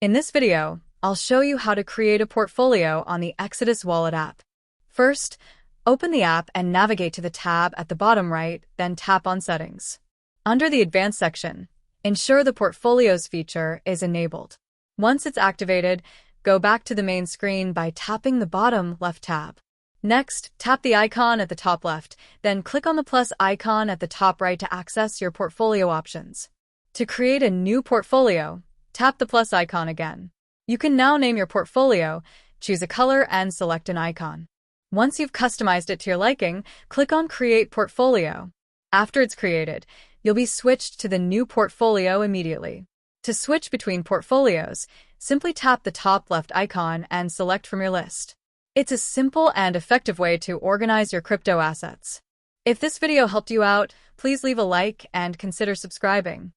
In this video, I'll show you how to create a portfolio on the Exodus Wallet app. First, open the app and navigate to the tab at the bottom right, then tap on Settings. Under the Advanced section, ensure the Portfolios feature is enabled. Once it's activated, go back to the main screen by tapping the bottom left tab. Next, tap the icon at the top left, then click on the plus icon at the top right to access your portfolio options. To create a new portfolio, tap the plus icon again. You can now name your portfolio, choose a color, and select an icon. Once you've customized it to your liking, click on Create Portfolio. After it's created, you'll be switched to the new portfolio immediately. To switch between portfolios, simply tap the top left icon and select from your list. It's a simple and effective way to organize your crypto assets. If this video helped you out, please leave a like and consider subscribing.